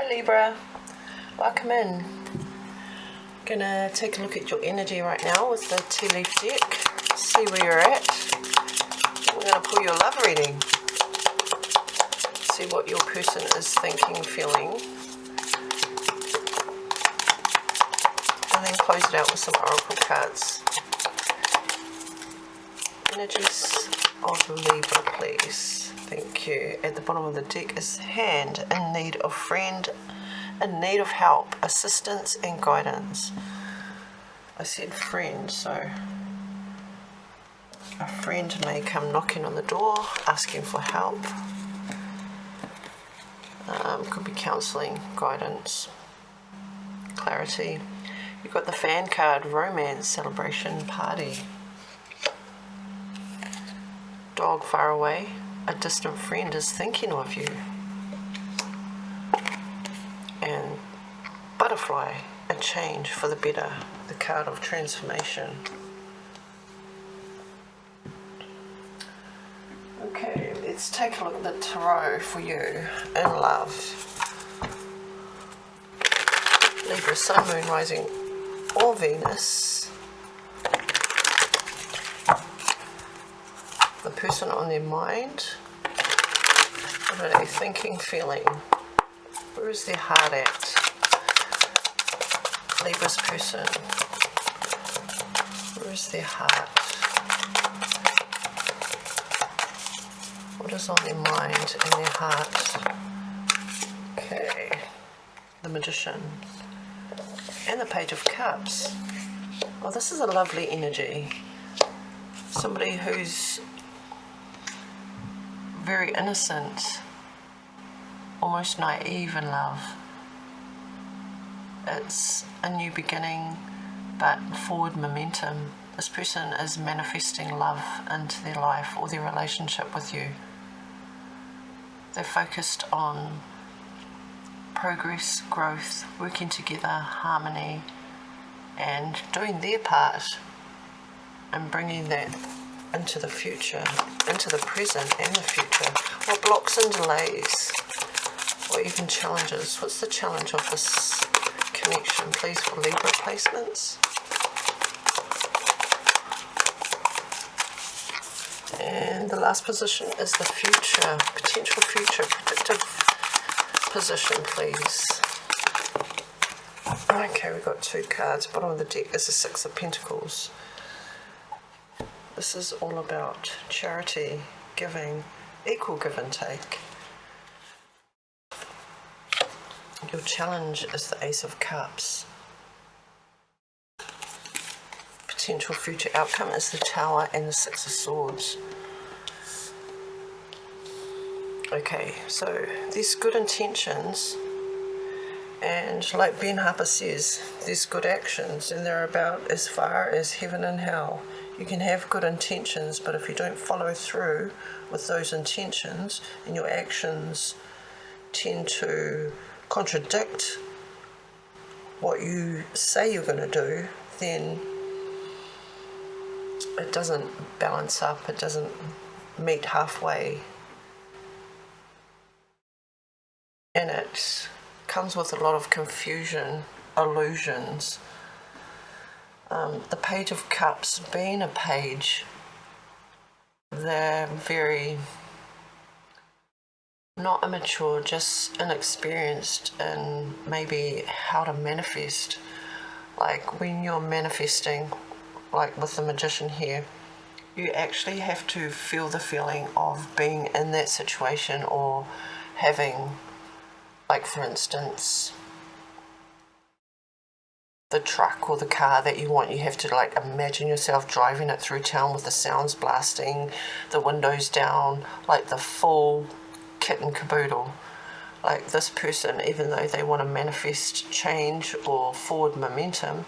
Hi Libra, welcome in. Gonna take a look at your energy right now with the tea leaf deck, see where you're at. We're gonna pull your love reading, see what your person is thinking, feeling, and then close it out with some oracle cards. Energies of Libra, please. Thank you. At the bottom of the deck is hand, in need of friend, in need of help, assistance and guidance. I said friend, so a friend may come knocking on the door, asking for help. Could be counselling, guidance, clarity. You've got the fan card, romance, celebration, party. Dog far away, a distant friend is thinking of you. And butterfly, a change for the better, the card of transformation. Okay, let's take a look at the tarot for you in love. Libra, Sun, Moon, Rising, or Venus. The person on their mind. What are they thinking, feeling? Where is their heart at? Libra's person. Where is their heart? What is on their mind and their heart? Okay. The Magician. And the Page of Cups. Oh, this is a lovely energy. Somebody who's very innocent, almost naive in love. It's a new beginning, but forward momentum. This person is manifesting love into their life or their relationship with you. They're focused on progress, growth, working together, harmony, and doing their part and bringing that into the future, into the present and the future. What blocks and delays, or even challenges? What's the challenge of this connection, please, for Libra placements? And the last position is the future, potential future, predictive position, please. Okay, we've got two cards. Bottom of the deck is the Six of Pentacles. This is all about charity, giving, equal give and take. Your challenge is the Ace of Cups. Potential future outcome is the Tower and the Six of Swords. Okay, so there's good intentions, and like Ben Harper says, there's good actions, and they're about as far as heaven and hell. You can have good intentions, but if you don't follow through with those intentions and your actions tend to contradict what you say you're going to do, then it doesn't balance up, it doesn't meet halfway. And it comes with a lot of confusion, illusions. The Page of Cups, being a page, they're very not immature, just inexperienced in maybe how to manifest. Like when you're manifesting, like with the Magician here, you actually have to feel the feeling of being in that situation, or having, like for instance, the truck or the car that you want. You have to like imagine yourself driving it through town with the sounds blasting, the windows down, like the full kit and caboodle. Like this person, even though they want to manifest change or forward momentum,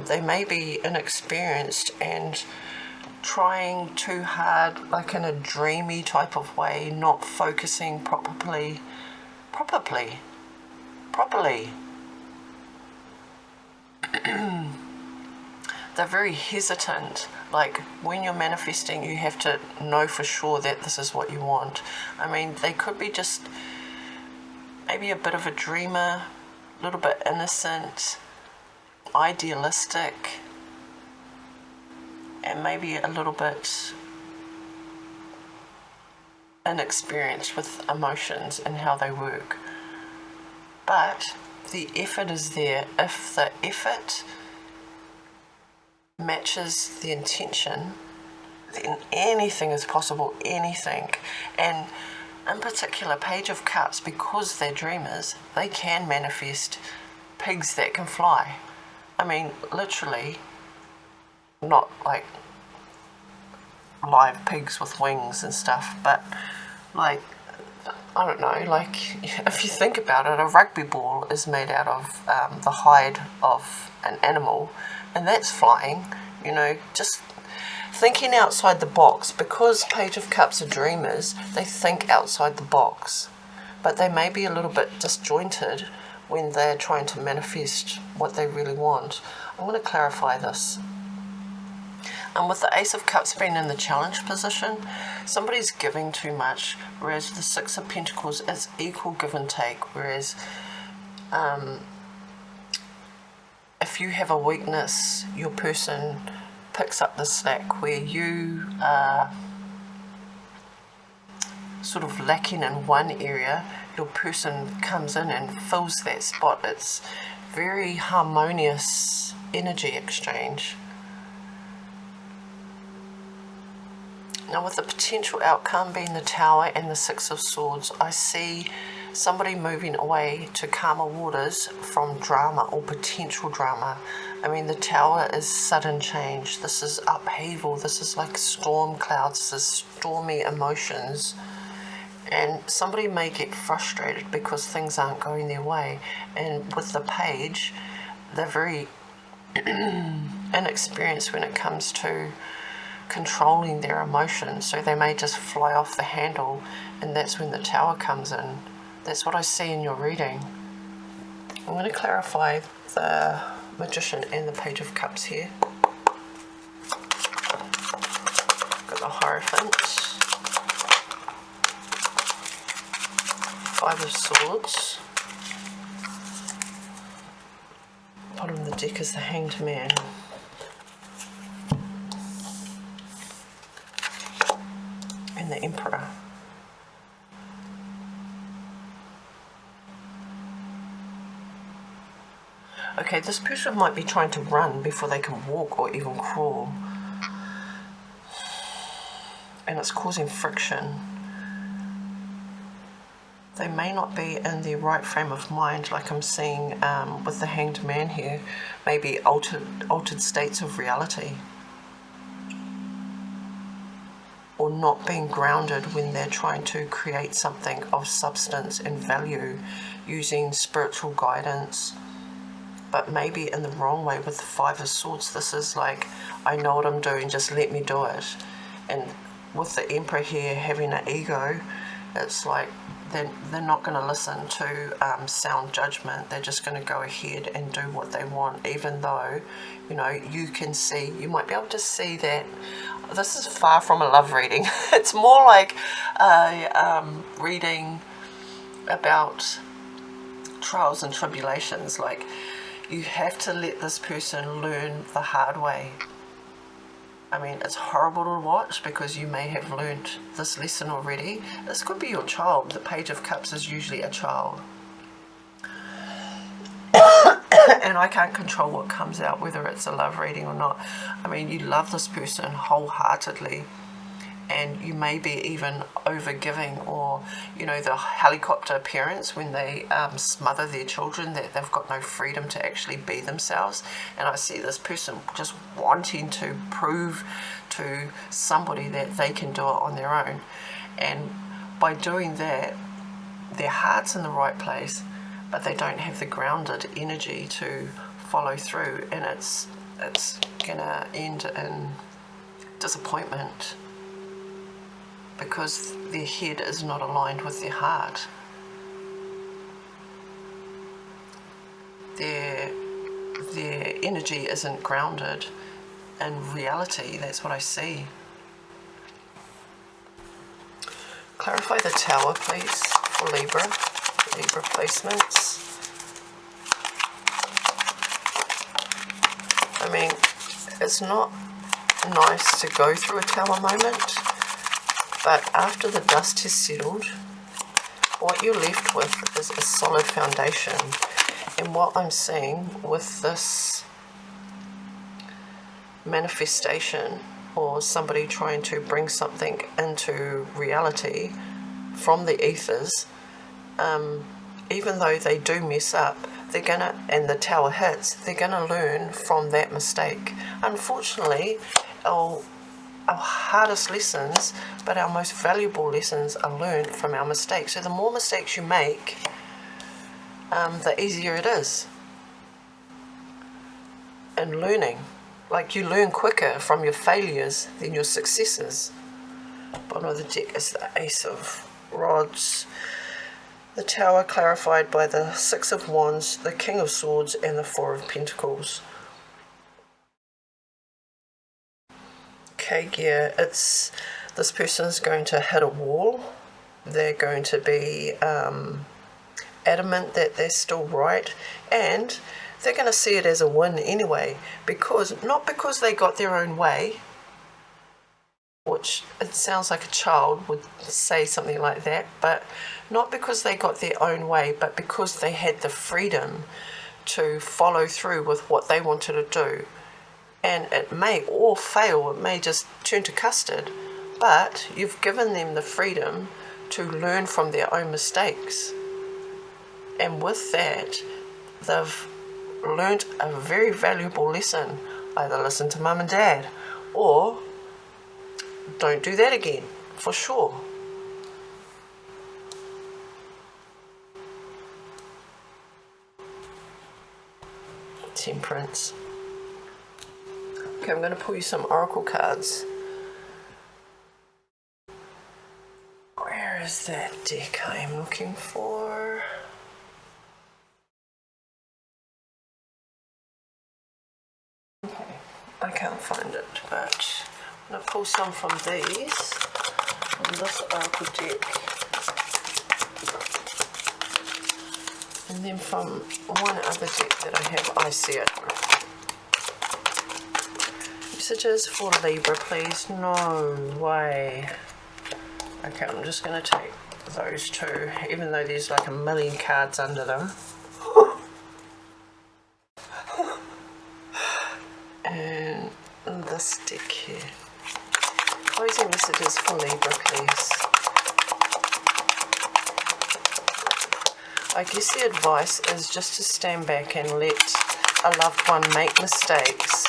they may be inexperienced and trying too hard, like in a dreamy type of way, not focusing properly. They're very hesitant. Like when you're manifesting, you have to know for sure that this is what you want. I mean, they could be just maybe a bit of a dreamer, a little bit innocent, idealistic, and maybe a little bit inexperienced with emotions and how they work. But the effort is there. If the effort matches the intention, then anything is possible, anything. And in particular, Page of Cups, because they're dreamers, they can manifest pigs that can fly. I mean, literally, not like live pigs with wings and stuff, but like, I don't know, like, if you think about it, a rugby ball is made out of the hide of an animal, and that's flying, you know. Just thinking outside the box, because Page of Cups are dreamers, they think outside the box, but they may be a little bit disjointed when they're trying to manifest what they really want. I'm going to clarify this. And with the Ace of Cups being in the challenge position, somebody's giving too much, whereas the Six of Pentacles is equal give and take, whereas if you have a weakness, your person picks up the slack. Where you are sort of lacking in one area, your person comes in and fills that spot. It's very harmonious energy exchange. Now, with the potential outcome being the Tower and the Six of Swords, I see somebody moving away to calmer waters from drama or potential drama. I mean, the Tower is sudden change. This is upheaval. This is like storm clouds. This is stormy emotions. And somebody may get frustrated because things aren't going their way. And with the Page, they're very inexperienced when it comes to controlling their emotions, so they may just fly off the handle, and that's when the Tower comes in. That's what I see in your reading. I'm going to clarify the Magician and the Page of Cups here. Got the Hierophant, Five of Swords, bottom of the deck is the Hanged Man. And the Emperor. Okay, this person might be trying to run before they can walk or even crawl. And it's causing friction. They may not be in the right frame of mind, like I'm seeing with the Hanged Man here. Maybe altered states of reality. Or not being grounded when they're trying to create something of substance and value using spiritual guidance, but maybe in the wrong way. With the Five of Swords, this is like, I know what I'm doing, just let me do it. And with the Emperor here having an ego, it's like they're not going to listen to sound judgment. They're just going to go ahead and do what they want, even though, you know, you can see, you might be able to see that this is far from a love reading. It's more like a reading about trials and tribulations. Like, you have to let this person learn the hard way. I mean, it's horrible to watch because you may have learned this lesson already. This could be your child. The Page of Cups is usually a child. And I can't control what comes out, whether it's a love reading or not. I mean, you love this person wholeheartedly, and you may be even over-giving, or, you know, the helicopter parents when they smother their children, that they've got no freedom to actually be themselves. And I see this person just wanting to prove to somebody that they can do it on their own. And by doing that, their heart's in the right place, but they don't have the grounded energy to follow through, and it's gonna end in disappointment because their head is not aligned with their heart. Their energy isn't grounded in reality. That's what I see. Clarify the Tower, please, for Libra. Libra placements. I mean, it's not nice to go through a Tower moment, but after the dust has settled, what you're left with is a solid foundation. And what I'm seeing with this manifestation, or somebody trying to bring something into reality from the ethers, even though they do mess up, they're gonna, and the Tower hits, they're gonna learn from that mistake. Unfortunately, our hardest lessons, but our most valuable lessons, are learned from our mistakes. So the more mistakes you make, the easier it is. And learning, like, you learn quicker from your failures than your successes. Bottom of the deck is the Ace of Rods, the Tower clarified by the Six of Wands, the King of Swords, and the Four of Pentacles. Okay, yeah, it's, this person's going to hit a wall. They're going to be adamant that they're still right, and they're going to see it as a win anyway, because, not because they got their own way, which it sounds like a child would say something like that, but not because they got their own way, but because they had the freedom to follow through with what they wanted to do. And it may all fail, it may just turn to custard, but you've given them the freedom to learn from their own mistakes. And with that, they've learnt a very valuable lesson. Either listen to mum and dad, or don't do that again, for sure. Temperance. Okay, I'm going to pull you some oracle cards. Where is that deck I am looking for? Okay, I can't find it, but I'm going to pull some from these, from this oracle deck, and then from one other deck that I have, I see it. Messages for Libra, please. No way. Okay, I'm just going to take those two, even though there's like a million cards under them. And this deck here. Closing messages for Libra, please. I guess the advice is just to stand back and let a loved one make mistakes.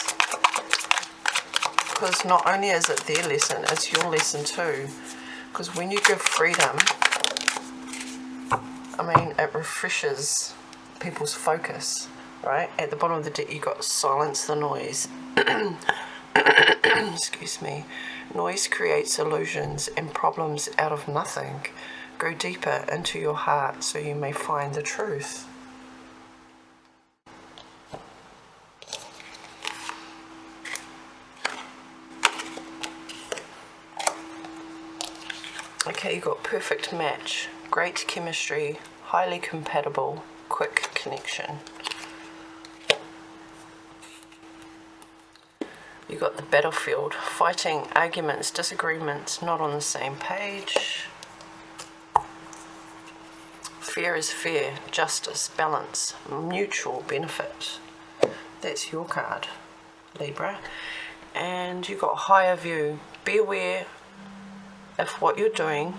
Because not only is it their lesson, it's your lesson too. Because when you give freedom, I mean, it refreshes people's focus, right? At the bottom of the deck, you got silence the noise. Excuse me. Noise creates illusions and problems out of nothing. Go deeper into your heart so you may find the truth. Okay, you got perfect match, great chemistry, highly compatible, quick connection. You got the battlefield, fighting, arguments, disagreements, not on the same page. Fair is fair, justice, balance, mutual benefit. That's your card, Libra. And you got higher view. Be aware if what you're doing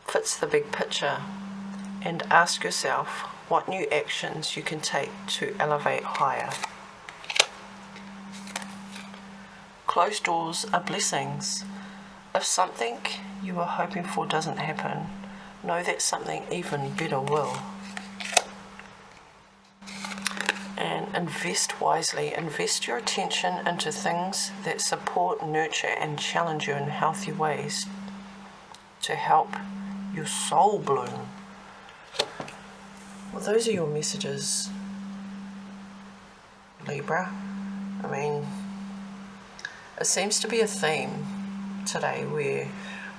fits the big picture, and ask yourself what new actions you can take to elevate higher. Closed doors are blessings. If something you were hoping for doesn't happen, know that something even better will. And invest wisely. Invest your attention into things that support, nurture, and challenge you in healthy ways to help your soul bloom. Well, those are your messages, Libra. I mean, it seems to be a theme today where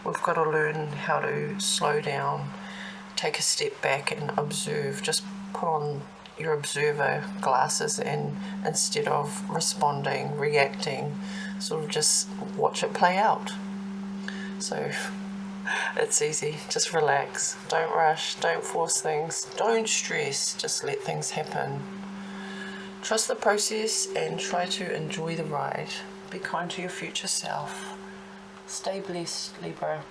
we've got to learn how to slow down, take a step back and observe. Just put on your observer glasses, and instead of responding, reacting, sort of just watch it play out. So it's easy. Just relax. Don't rush. Don't force things. Don't stress. Just let things happen. Trust the process and try to enjoy the ride. Be kind to your future self. Stay blessed, Libra.